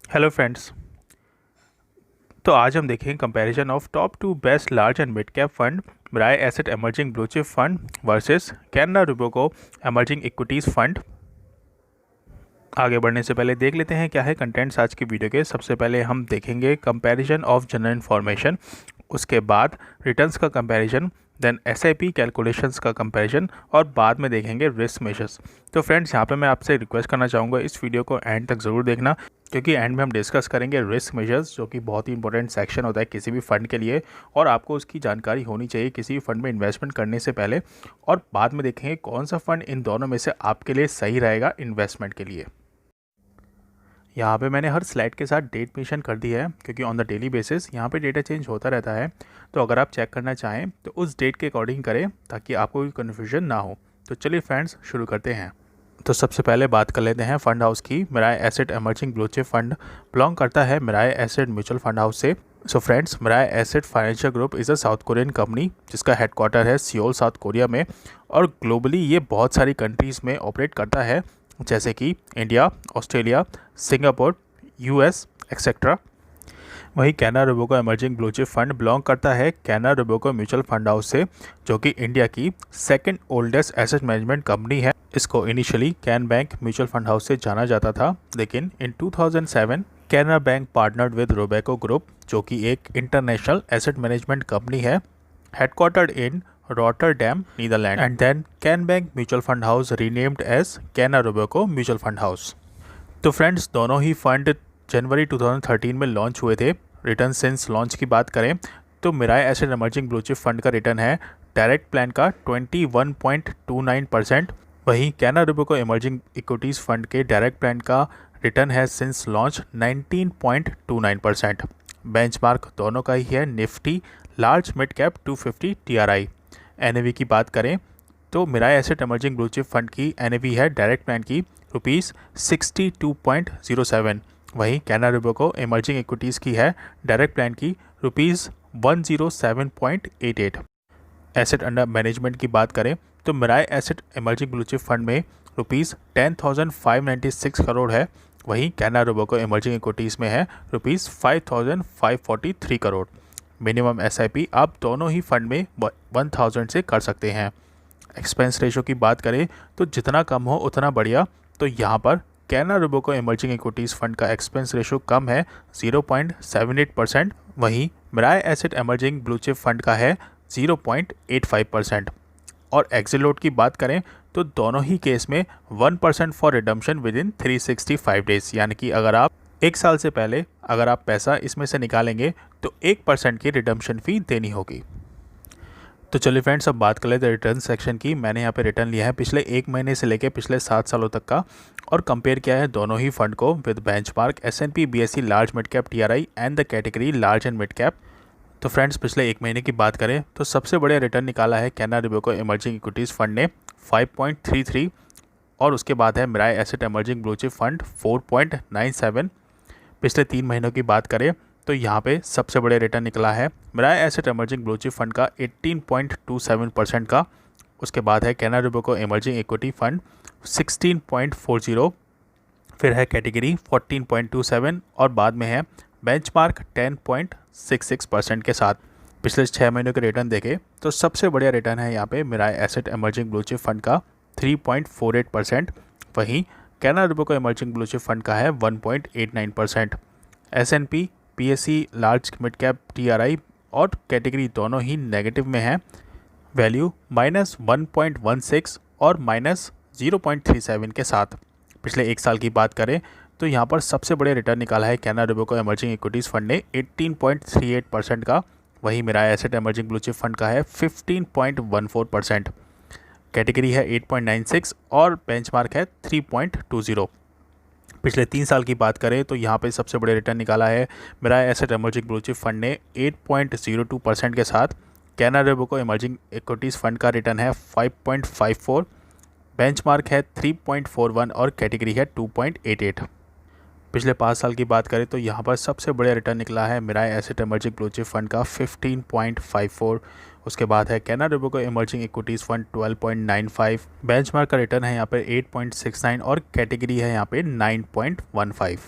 Hello friends. तो आज हम देखेंगे comparison of top two best large and mid cap fund Mirae asset emerging blue chip fund versus Canara Robeco emerging equities fund. आगे बढ़ने से पहले देख लेते हैं क्या है कंटेंट्स आज की वीडियो के। सबसे पहले हम देखेंगे कंपैरिजन ऑफ जनरल इन्फॉर्मेशन, उसके बाद रिटर्न्स का कंपैरिजन, देन एसआईपी कैलकुलेशंस का कंपैरिजन और बाद में देखेंगे रिस्क मेजर्स। तो फ्रेंड्स यहाँ पे मैं आपसे रिक्वेस्ट करना चाहूँगा इस वीडियो को एंड तक ज़रूर देखना, क्योंकि एंड में हम डिस्कस करेंगे रिस्क मेजर्स, जो कि बहुत ही इंपॉर्टेंट सेक्शन होता है किसी भी फंड के लिए और आपको उसकी जानकारी होनी चाहिए किसी भी फंड में इन्वेस्टमेंट करने से पहले। और बाद में देखेंगे कौन सा फंड इन दोनों में से आपके लिए सही रहेगा इन्वेस्टमेंट के लिए। यहाँ पे मैंने हर स्लाइड के साथ डेट मेंशन कर दी है, क्योंकि ऑन द डेली बेसिस यहाँ पे डेटा चेंज होता रहता है। तो अगर आप चेक करना चाहें तो उस डेट के अकॉर्डिंग करें ताकि आपको कोई कन्फ्यूजन ना हो। तो चलिए फ्रेंड्स शुरू करते हैं। तो सबसे पहले बात कर लेते हैं फंड हाउस की। Mirae asset emerging blue chip fund belong करता है Mirae asset mutual fund house से। So friends, Mirae asset financial group is a South Korean company जिसका हेडक्वार्टर है सियोल साउथ कोरिया में, और ग्लोबली ये बहुत सारी कंट्रीज़ में ऑपरेट करता है, जैसे कि India, Australia, Singapore, US etcetera. वहीं Canara Robeco emerging blue chip fund belong करता है Canara Robeco mutual fund house से, जो कि इंडिया की second oldest asset management company है। इसको initially Can Bank mutual fund house से जाना जाता था, लेकिन in 2007 Canara bank partnered with Robeco group, जो कि एक इंटरनेशनल एसेट मैनेजमेंट कंपनी है headquartered in Rotterdam, Netherland, and then can Bank mutual fund house renamed as Canara Robeco mutual fund house. तो फ्रेंड्स, दोनों ही फंड जनवरी 2013 में लॉन्च हुए थे। रिटर्न सिंस लॉन्च की बात करें तो Mirae asset emerging blue chip fund का रिटर्न है डायरेक्ट प्लान का 21.29%। वहीं Canara Robeco emerging equities fund के डायरेक्ट प्लान का रिटर्न है सिंस लॉन्च 19.29%। बेंचमार्क दोनों का ही है Nifty large mid cap 250 TRI. NAV की बात करें तो Mirae asset emerging blue chip fund की एनएवी है डायरेक्ट प्लान की ₹62.07। वहीं कैनरा रोबेको एमर्जिंग इक्विटीज़ की है डायरेक्ट प्लान की ₹107.88। एसेट अंडर मैनेजमेंट की बात करें तो Mirae asset emerging blue chip fund में ₹10,596 करोड़ है। वहीं कैनरा रोबेको एमर्जिंग इक्विटीज़ में है ₹5,543 करोड़। मिनिमम एसआईपी आप दोनों ही फंड में 1000 से कर सकते हैं। एक्सपेंस रेशो की बात करें तो जितना कम हो उतना बढ़िया। तो यहाँ पर Canara Robeco emerging equities fund का एक्सपेंस रेशो कम है 0.78%। वहीं Mirae asset emerging blue chip fund का है 0.85%। और एग्जिट लोड की बात करें तो दोनों ही केस में 1% for redemption with in 365 days, यानी कि अगर आप एक साल से पहले अगर आप पैसा इसमें से निकालेंगे तो 1% की रिडम्पशन फ़ी देनी होगी। तो चलिए फ्रेंड्स, अब बात कर लेते हैं रिटर्न सेक्शन की। मैंने यहाँ पे रिटर्न लिया है पिछले 1 महीने से लेके पिछले 7 सालों तक का, और कंपेयर किया है दोनों ही फंड को with benchmark S&P BSE large mid cap TRI and the category large and mid cap. तो फ्रेंड्स, पिछले 1 महीने की बात करें तो सबसे बढ़िया रिटर्न निकाला है Canara Robeco emerging equities fund ने 5.33, और उसके बाद है Mirae asset emerging blue chip fund 4.97। पिछले 3 महीनों की बात करें तो यहाँ पे सबसे बड़े रिटर्न निकला है Mirae asset emerging blue chip fund का 18.27% का। उसके बाद है Canara Robeco emerging equity fund 16.40, फिर है कैटेगरी 14.27, और बाद में है बेंचमार्क 10.66% के साथ। पिछले 6 महीनों के रिटर्न देखें तो सबसे बढ़िया रिटर्न है यहाँ पे Mirae asset emerging blue chip fund का 3.48%। वहीं Canara Robeco emerging blue chip fund का है 1.89%। S&P BSE large mid cap TRI और कैटेगरी दोनों ही नेगेटिव में है, वैल्यू -1.16 और -0.37 के साथ। पिछले 1 साल की बात करें तो यहाँ पर सबसे बड़े रिटर्न निकाला है Canara Robeco emerging equities fund ने 18.38% का। वहीं Mirae asset emerging blue chip fund का है 15.14%। कैटेगरी है 8.96 और बेंचमार्क है 3.20। पिछले 3 साल की बात करें तो यहाँ पे सबसे बड़े रिटर्न निकाला है Mirae asset emerging blue chip fund ने 8.02% के साथ। Canara Robeco emerging equities fund का रिटर्न है 5.54, बेंचमार्क है 3.41 और कैटेगरी है 2.88। पिछले 5 साल की बात करें तो यहाँ पर सबसे बड़ा रिटर्न निकला है Mirae asset emerging blue chip fund का 15.54। उसके बाद है Canara Robeco emerging equities fund 12.95, benchmark का रिटर्न है यहाँ पर 8.69 और कैटेगरी है यहाँ पे 9.15।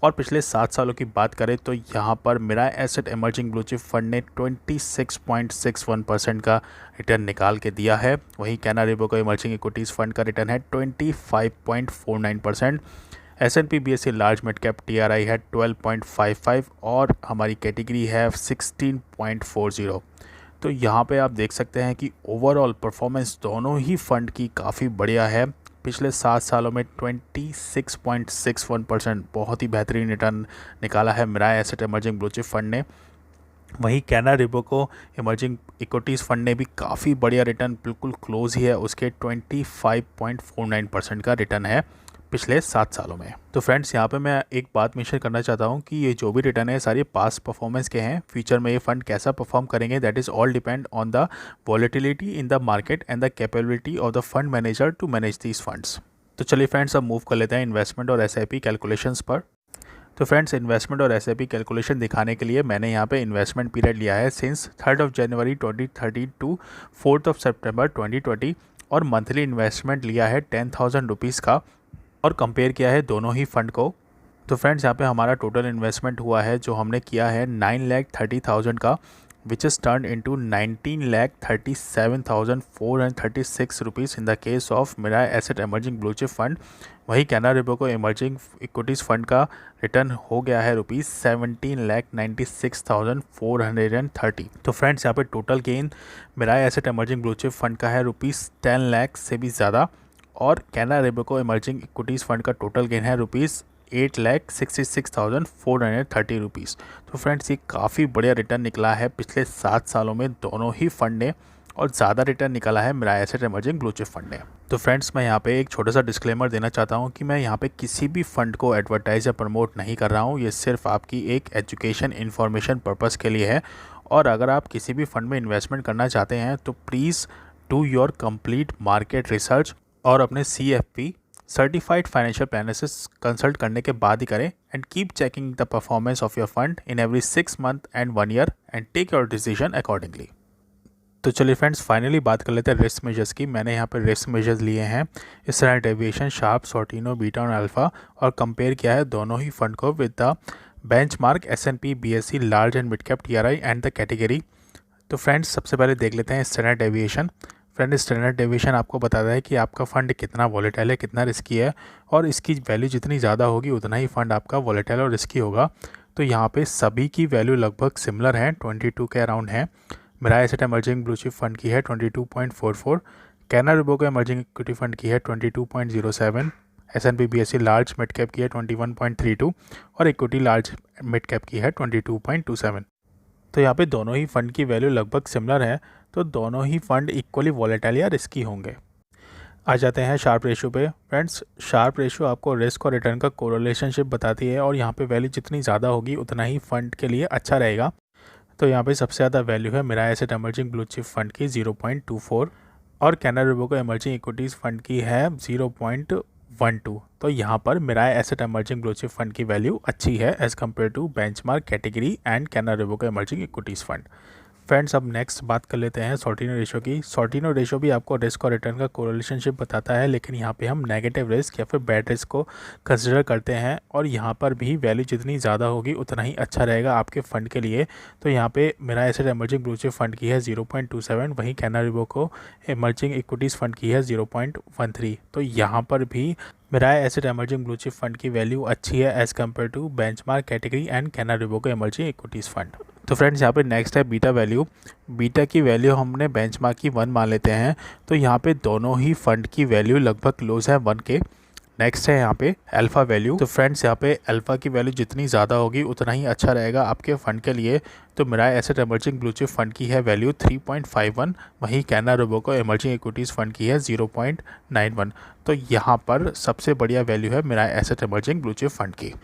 और पिछले 7 सालों की बात करें तो यहाँ पर Mirae asset emerging blue chip fund ने 26.61% का रिटर्न निकाल के दिया है। वहीं Canara Robeco emerging equities fund का रिटर्न है 25.49%। S&P BSE large mid cap TRI है 12.55 और हमारी कैटेगरी है 16.40। तो यहाँ पे आप देख सकते हैं कि ओवरऑल परफॉर्मेंस दोनों ही फंड की काफ़ी बढ़िया है। पिछले 7 सालों में 26.61% बहुत ही बेहतरीन रिटर्न निकाला है Mirae asset emerging blue chip fund ने। वहीं Canara Robeco emerging equities fund ने भी काफ़ी बढ़िया रिटर्न, बिल्कुल क्लोज ही है, उसके 25.49% का रिटर्न है पिछले 7 सालों में। तो फ्रेंड्स यहाँ पे मैं एक बात मेंशन करना चाहता हूँ कि ये जो भी रिटर्न है सारे पास्ट परफॉर्मेंस के हैं। फ्यूचर में ये फंड कैसा परफॉर्म करेंगे that is all depend on the volatility in the market and the capability of the fund manager to manage these funds. तो चलिए फ्रेंड्स अब मूव कर लेते हैं इन्वेस्टमेंट और SIP कैलकुलेशंस पर। तो फ्रेंड्स इन्वेस्टमेंट और SIP कैलकुलेशन दिखाने के लिए मैंने यहाँ पे इन्वेस्टमेंट पीरियड लिया है सिंस 3 जनवरी 2013 टू 4 सितंबर 2020 और मंथली इन्वेस्टमेंट लिया है 10,000 रुपीज़ का और कंपेयर किया है दोनों ही फंड को। तो फ्रेंड्स यहाँ पे हमारा टोटल इन्वेस्टमेंट हुआ है जो हमने किया है 9,30,000 का, which is turn into 19,37,436 rupees in the case of Mirae asset emerging blue chip fund. वही Canara Robeco emerging equities fund का रिटर्न हो गया है रुपीज़ 17,96,430। तो फ्रेंड्स यहाँ पे total gain Mirae asset emerging blue chip fund का है रुपीज़ 10 लाख से भी ज़्यादा और Canara Robeco emerging equities fund का टोटल गेन है रुपीज़ 8,66,430 रुपीज़। तो फ्रेंड्स ये काफ़ी बढ़िया रिटर्न निकला है पिछले 7 सालों में दोनों ही फंड ने और ज़्यादा रिटर्न निकाला है Mirae asset emerging blue chip fund ने। तो फ्रेंड्स मैं यहाँ पे एक छोटा सा डिस्क्लेमर देना चाहता हूँ कि मैं यहाँ पे किसी भी फंड को एडवर्टाइज या प्रमोट नहीं कर रहा हूँ। ये सिर्फ आपकी एक एजुकेशन इन्फॉर्मेशन पर्पज़ के लिए है और अगर आप किसी भी फंड में इन्वेस्टमेंट करना चाहते हैं तो please do your complete market research और अपने CFP सर्टिफाइड फाइनेंशियल प्लानर से कंसल्ट करने के बाद ही करें and keep checking the performance of your fund in every 6 month and 1 year and take your decision accordingly. तो चलिए फ्रेंड्स फाइनली बात कर लेते हैं रिस्क मेजर्स की। मैंने यहाँ पर रिस्क मेजर्स लिए हैं standard deviation, sharp, Sortino, beta और अल्फा और कंपेयर किया है दोनों ही फंड को with the benchmark S&P BSE large and mid cap TRI and the category. तो फ्रेंड्स सबसे पहले देख लेते हैं standard deviation. Friend standard deviation आपको बताता है कि आपका फ़ंड कितना वॉलेटाइल है, कितना रिस्की है और इसकी वैल्यू जितनी ज़्यादा होगी उतना ही फ़ंड आपका वॉलेटाइल और रिस्की होगा। तो यहाँ पे सभी की वैल्यू लगभग सिमिलर है, 22 के अराउंड है। Mirae asset emerging blue chip fund की है 22.44, Canara Robeco emerging equity fund की है 22.07, S&P BSE large mid cap की है 21.32 और इक्विटी लार्ज मिड कैप की है 22.27। तो यहाँ पे दोनों ही फंड की वैल्यू लगभग सिमिलर है, तो दोनों ही फंड इक्वली वॉलेटाइल या रिस्की होंगे। आ जाते हैं शार्प रेशियो पे। फ्रेंड्स शार्प रेशियो आपको रिस्क और रिटर्न का कोरिलेशनशिप बताती है और यहाँ पे वैल्यू जितनी ज़्यादा होगी उतना ही फंड के लिए अच्छा रहेगा। तो यहाँ पे सबसे ज़्यादा वैल्यू है Mirae asset emerging blue chip fund की 0.24 और Canara Robeco emerging equities fund की है 0.12। तो यहाँ पर Mirae asset emerging blue chip fund की वैल्यू अच्छी है as compare to benchmark, category and Canara Robeco emerging equities fund. Friends अब नेक्स्ट बात कर लेते हैं सॉर्टिनो रेशियो की। सॉर्टिनो रेशियो भी आपको रिस्क और रिटर्न का कोरिलेशनशिप बताता है, लेकिन यहाँ पे हम नेगेटिव रिस्क या फिर बैड रिस्क को कंसिडर करते हैं और यहाँ पर भी वैल्यू जितनी ज़्यादा होगी उतना ही अच्छा रहेगा आपके फ़ंड के लिए। तो यहाँ पे Mirae asset emerging blue chip fund की है 0.27, वहीं Canara Robeco emerging equities fund की है 0.13। तो यहाँ पर भी Mirae asset emerging blue chip fund की वैल्यू अच्छी है as compare to benchmark, category and Canara Robeco emerging equities fund. तो फ्रेंड्स यहाँ पे नेक्स्ट है बीटा वैल्यू। बीटा की वैल्यू हमने बेंचमार्क की 1 मान लेते हैं, तो यहाँ पे दोनों ही फंड की वैल्यू लगभग क्लोज है 1 के। नेक्स्ट है यहाँ पे अल्फ़ा वैल्यू। तो फ्रेंड्स यहाँ पे अल्फ़ा की वैल्यू जितनी ज़्यादा होगी उतना ही अच्छा रहेगा आपके फ़ंड के लिए। तो Mirae asset emerging blue chip fund की है वैल्यू 3.51, वहीं Canara Robeco emerging equities fund की है 0.91। तो यहाँ पर सबसे बढ़िया वैल्यू है Mirae asset emerging blue chip fund की।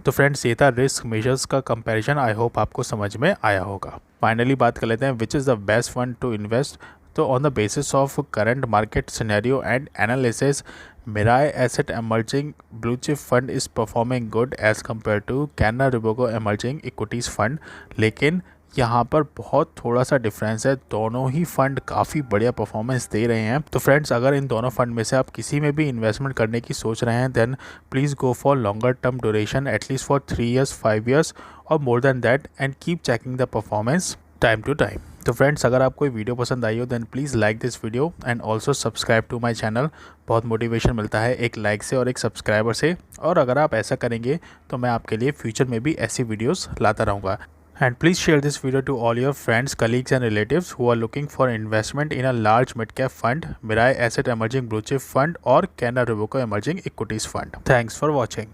तो फ्रेंड्स ये था रिस्क मेजर्स का कंपैरिजन, आई होप आपको समझ में आया होगा। फाइनली बात कर लेते हैं which is the best fund to invest. तो on the basis of current market scenario and analysis, Mirae asset emerging blue chip fund is performing good as compare to Canara Robeco emerging equities fund. लेकिन यहाँ पर बहुत थोड़ा सा difference है, दोनों ही फंड काफ़ी बढ़िया परफॉर्मेंस दे रहे हैं। तो फ्रेंड्स, अगर इन दोनों फंड में से आप किसी में भी इन्वेस्टमेंट करने की सोच रहे हैं, then please go for longer term duration, at least for 3 years 5 years और more than that, and keep checking the performance time to time. तो फ्रेंड्स, अगर आपको ये वीडियो पसंद आई हो then please like this video and also subscribe to my channel. बहुत motivation मिलता है एक लाइक से और एक सब्सक्राइबर से, और अगर आप ऐसा करेंगे तो मैं आपके लिए फ्यूचर में भी ऐसी वीडियोस लाता रहूँगा। And please share this video to all your friends, colleagues and relatives who are looking for investment in a large mid-cap fund, Mirae Asset Emerging Blue Chip Fund or Canara Robeco Emerging Equities Fund. Thanks for watching.